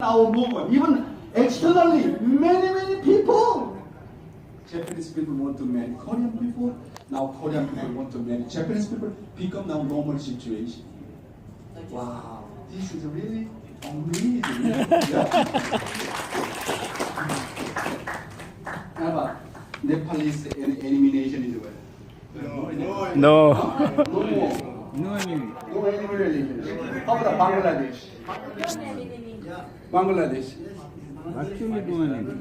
our movement, even externally, many people. Japanese people want to marry Korean people. Now Korean people want to marry Japanese people. Become now normal situation. Wow, this is really amazing. Yeah. Nepalese elimination is well. No. No more. No enemy. No enemy relationship. How about Bangladesh? Bangladesh. Actually, no enemy.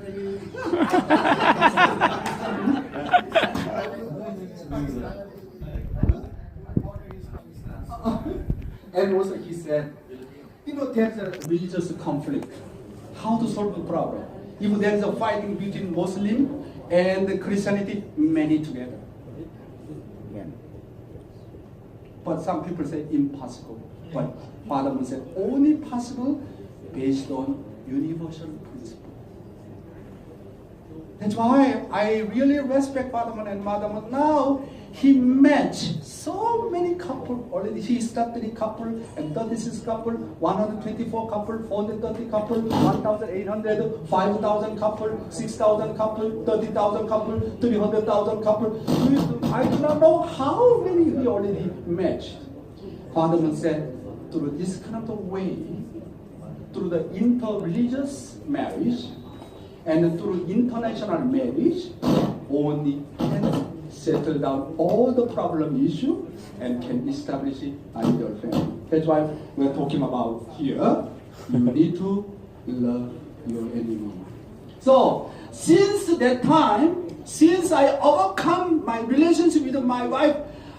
And also he said, there's a religious conflict. How to solve the problem? If there's a fighting between Muslim and Christianity, many together. But some people say impossible. But Father Moon said only possible based on universal principle. That's why I really respect Father Moon and Mother Moon. Now he matched so many couples already. He started a couple and 36 couple, 124 couple, 430 couple, 1,800, 5,000 couple, 6,000 couple, 30,000 couple, 300,000 couple. I do not know how many he already matched. Father Moon said, through this kind of way, through the inter-religious marriage and through international marriage, only can settle down all the problem issue and can establish an ideal family. That's why we're talking about here. You need to love your enemy. So since that time, since I overcome my relationship with my wife,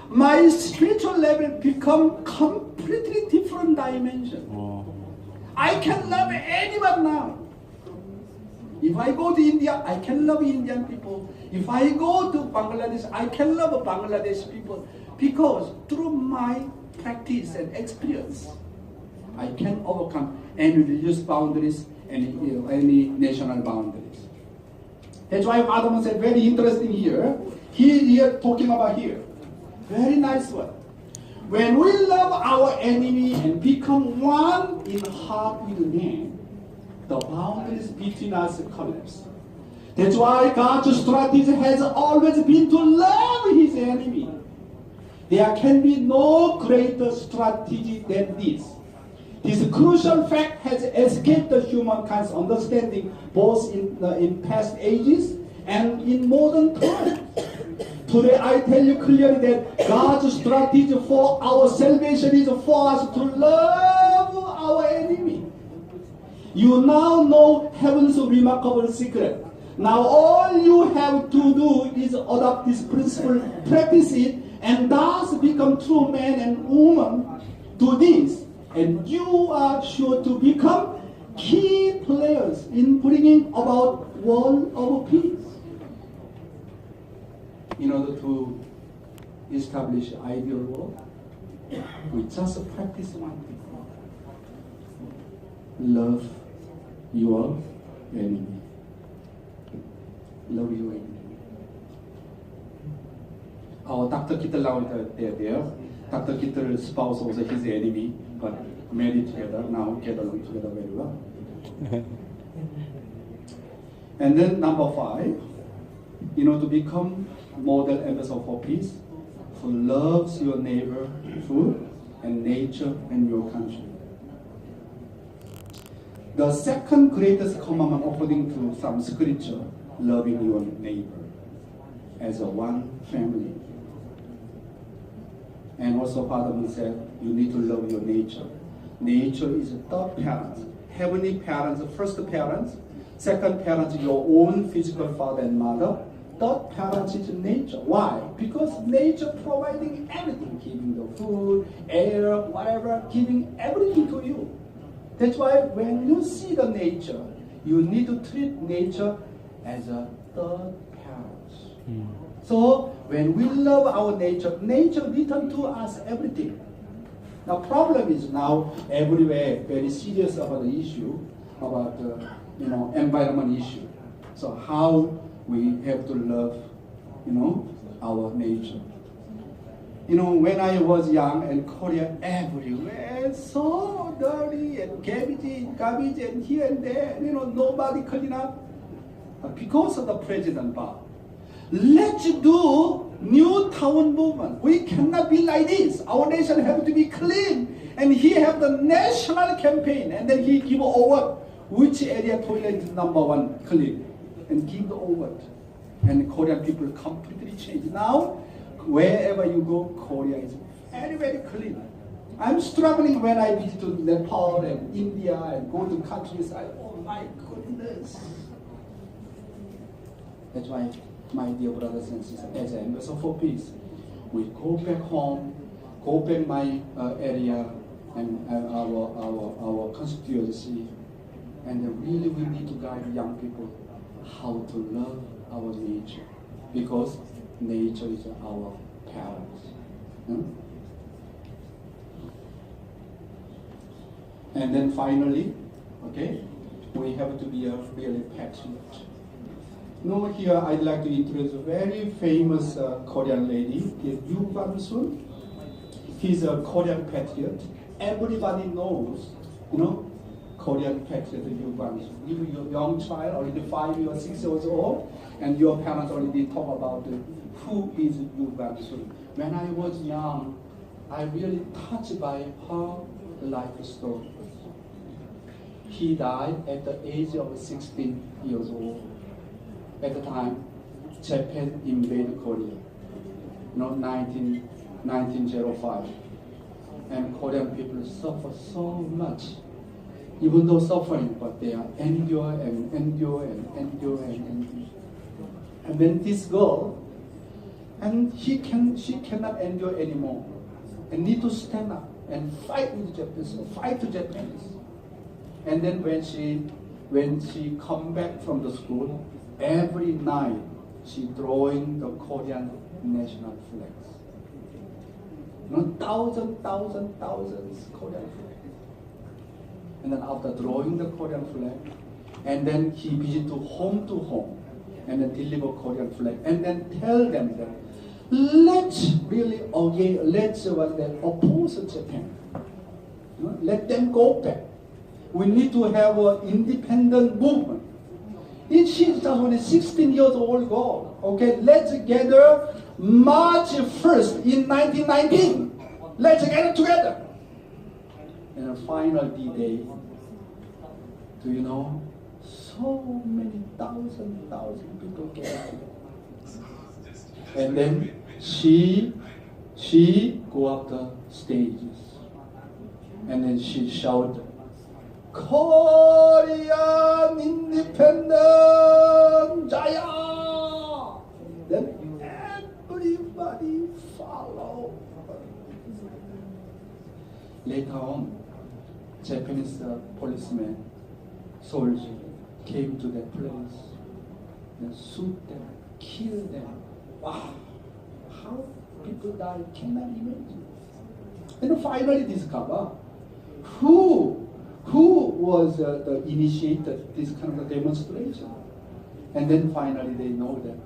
my spiritual level become completely different dimension. I can love anyone now. If I go to India, I can love Indian people. If I go to Bangladesh, I can love Bangladesh people. Because through my practice and experience, I can overcome any religious boundaries, any national boundaries. That's why Father Moon said, very interesting here. Here talking about here. Very nice one. When we love our enemy and become one in heart with man, the boundaries between us collapse. That's why God's strategy has always been to love his enemy. There can be no greater strategy than this. This crucial fact has escaped the humankind's understanding both in past ages and in modern times. Today I tell you clearly that God's strategy for our salvation is for us to love our enemy. You now know heaven's remarkable secret. Now all you have to do is adopt this principle, practice it, and thus become true man and woman. Do this, and you are sure to become key players in bringing about world of peace. In order to establish ideal world, we just practice one thing. Love your enemy. Love your enemy. Our Dr. Kittel now there. Dr. Kittel's spouse was his enemy, but married together, now get along together very well. And then number 5, to become model ambassador for peace, who loves your neighbor, food, and nature, and your country. The second greatest commandment according to some scripture, loving your neighbor as a one family. And also Father Moon said, you need to love your nature. Nature is third parent. Heavenly parents, first parents. Second parents, your own physical father and mother. Third parents is nature. Why? Because nature providing everything, giving the food, air, whatever, giving everything to you. That's why when you see the nature, you need to treat nature as a third parent. So when we love our nature, nature returns to us everything. Now problem is now everywhere very serious about the issue, about environment issue. So how we have to love, our nature. You know, when I was young, and Korea everywhere, so dirty and garbage and here and there, you know, nobody clean up. Because of the President Park. Let's do new town movement. We cannot be like this. Our nation have to be clean. And he have the national campaign, and then he give award which area toilet is number one clean, and give the award. And Korean people completely change. Now, wherever you go, Korea is very, very clean. I'm struggling when I visit to Nepal and India and go to countryside. Oh my goodness. That's why, my dear brothers and sisters, as an ambassador for peace, we go back home, go back my area and our constituency, and really we need to guide young people how to love our nature, because nature is our parents. And then finally, okay, we have to be a really patriot. Now here I'd like to introduce a very famous Korean lady, Yoo Kwang-soon. He's a Korean patriot. Everybody knows, you know, Korean patriot Yoo Kwang-soon. If you're a young child, already 5 or 6 years old, and your parents already talk about who is Yoo Kwang-soon. When I was young, I really touched by her life story. He died at the age of 16 years old. At the time, Japan invaded Korea, 1905. And Korean people suffer so much. Even though suffering, but they are endure and endure and endure and endure. And then this girl, and she cannot endure anymore, and need to stand up and fight with the Japanese, fight the Japanese. And then when she come back from the school, every night she drawing the Korean national flags. Thousands Korean flags. And then after drawing the Korean flag, and then he visit to home, and then deliver Korean flag, and then tell them that let's really oppose Japan. Let them go back. We need to have an independent movement. She's just only 16 years old girl. Okay, let's gather March 1st in 1919. Let's get it together. And the final D-Day, do you know, so many thousand people gathered. And then she go up the stages, and then she shouted, Korean independence, Jaya! Then everybody followed. Later on, Japanese policemen, soldiers came to that place and shoot them, kill them. Wow, how people die, cannot imagine. And finally discover who was the initiated this kind of demonstration. And then finally they know that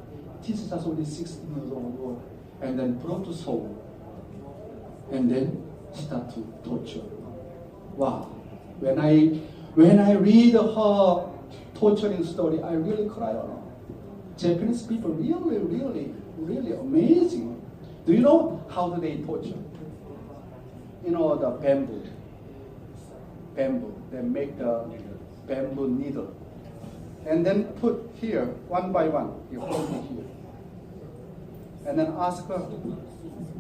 this is just only 16 years old, and then brought to Seoul, and then start to torture. Wow. When I read her torturing story, I really cry along. Japanese people really amazing. Do you know how do they torture? You know the bamboo. They make the bamboo needle, and then put here one by one. You hold it here, and then ask her,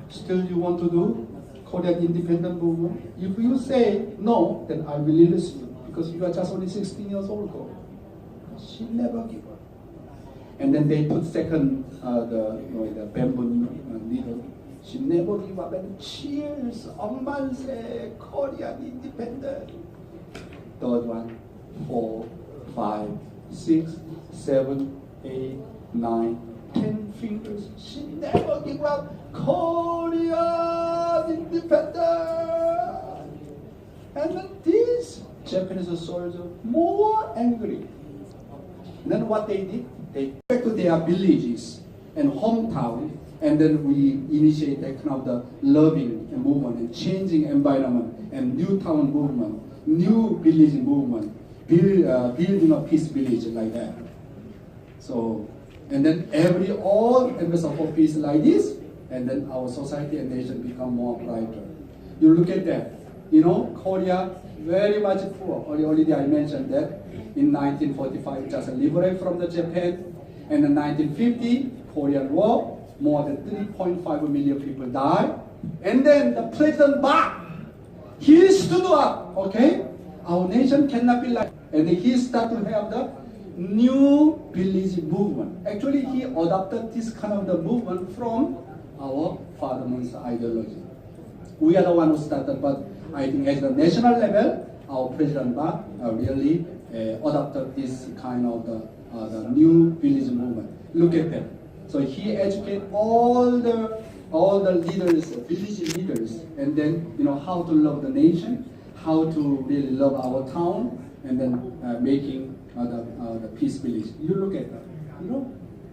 still you want to do Korean independent movement? If you say no, then I will release you, because you are just only 16 years old girl. She never give up. And then they put second the bamboo needle. She never give up and cheers, Ommanse, Korean independent. Third one, 4, 5, 6, 7, 8, 9, 10 fingers. She never give up. Korean independent. And then these Japanese soldiers more angry. Then what they did, they went to their villages and hometown and then we initiate that kind of the loving movement and changing environment and new town movement, new village movement, building a peace village like that. So, and then all ambassador for peace like this, and then our society and nation become more brighter. You look at that. Korea very much poor. Already I mentioned that in 1945 just liberated from the Japan, and in 1950 Korean War, more than 3.5 million people died, and then the President Park, he stood up. Okay, our nation cannot be like, and he started to have the new village movement. Actually, he adopted this kind of the movement from our father's ideology. We are the one who started, but I think at the national level, our President Park really adopted this kind of the new village movement. Look at that. So he educated all the leaders, village leaders, and then how to love the nation, how to really love our town, and then making the peace village. You look at that,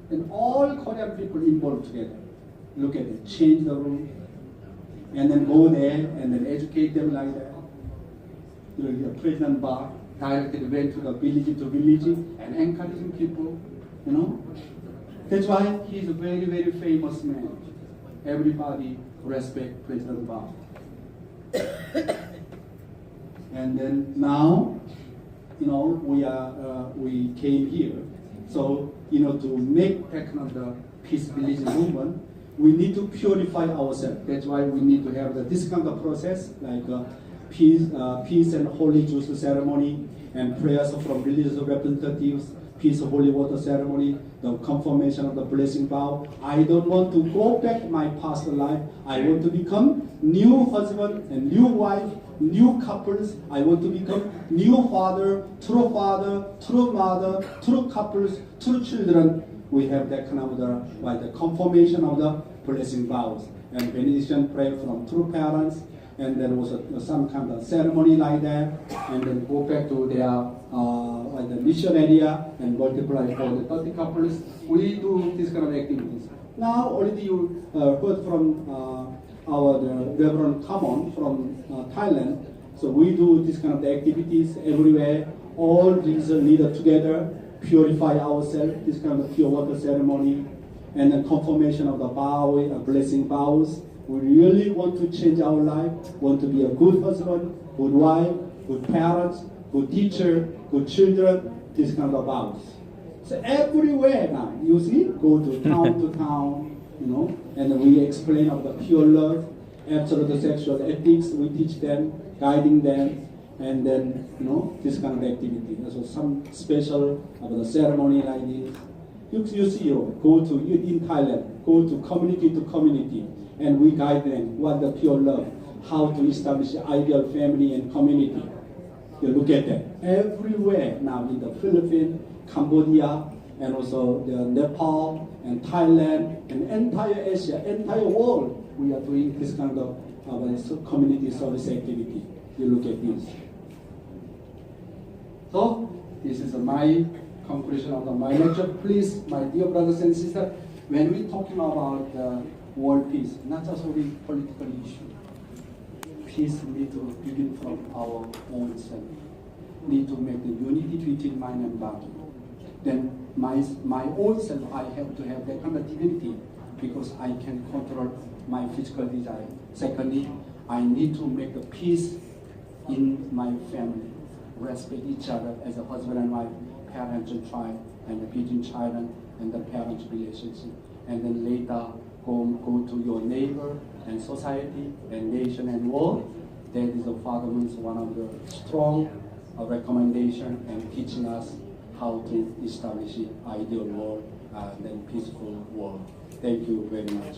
and all Korean people involved together. Look at it, change the room, and then go there and then educate them like that. The President Park directly went to the village and encouraging people, That's why he's a very, very famous man. Everybody respect President Park. And then now, we came here. So, to make that kind of the peace village movement, we need to purify ourselves. That's why we need to have this kind of process, like peace and holy juice ceremony, and prayers from religious representatives, peace holy water ceremony, the confirmation of the blessing vow. I don't want to go back my past life. I want to become new husband and new wife, new couples. I want to become new father, true mother, true couples, true children. We have that kind of the confirmation of the blessing vows and benediction prayer from true parents, and then also some kind of ceremony like that, and then go back to their the mission area and multiply for the 30 couples. We do this kind of activities. Now already you heard from our Reverend Kamon from Thailand. So we do this kind of activities everywhere. All religious leaders together purify ourselves. This kind of pure water ceremony and the confirmation of the vow, blessing vows. We really want to change our life. Want to be a good husband, good wife, good parents, good teacher, good children. This kind of vows. So everywhere now, you see, go to town, and we explain of the pure love, absolute sexual ethics. We teach them, guiding them, and then this kind of activity. So some special of the ceremony like this. You see, go to in Thailand, go to community, and we guide them what the pure love, how to establish ideal family and community. You look at that everywhere now in the Philippines, Cambodia, and also the Nepal and Thailand and entire Asia, entire world. We are doing this kind of community service activity. You look at this. So this is my conclusion of my lecture. Please, my dear brothers and sisters, when we talking about world peace, not just only political issue. Peace need to begin from our own self. Need to make the unity between mind and body. Then my own self, I have to have that kind of dignity because I can control my physical desire. Secondly, I need to make the peace in my family. Respect each other as a husband and wife, parents and child, and between children and the parents' relationship. And then later, go to your neighbor and society and nation and world. That is the Fatherman's one of the strong recommendation and teaching us how to establish an ideal world and then peaceful world. Thank you very much.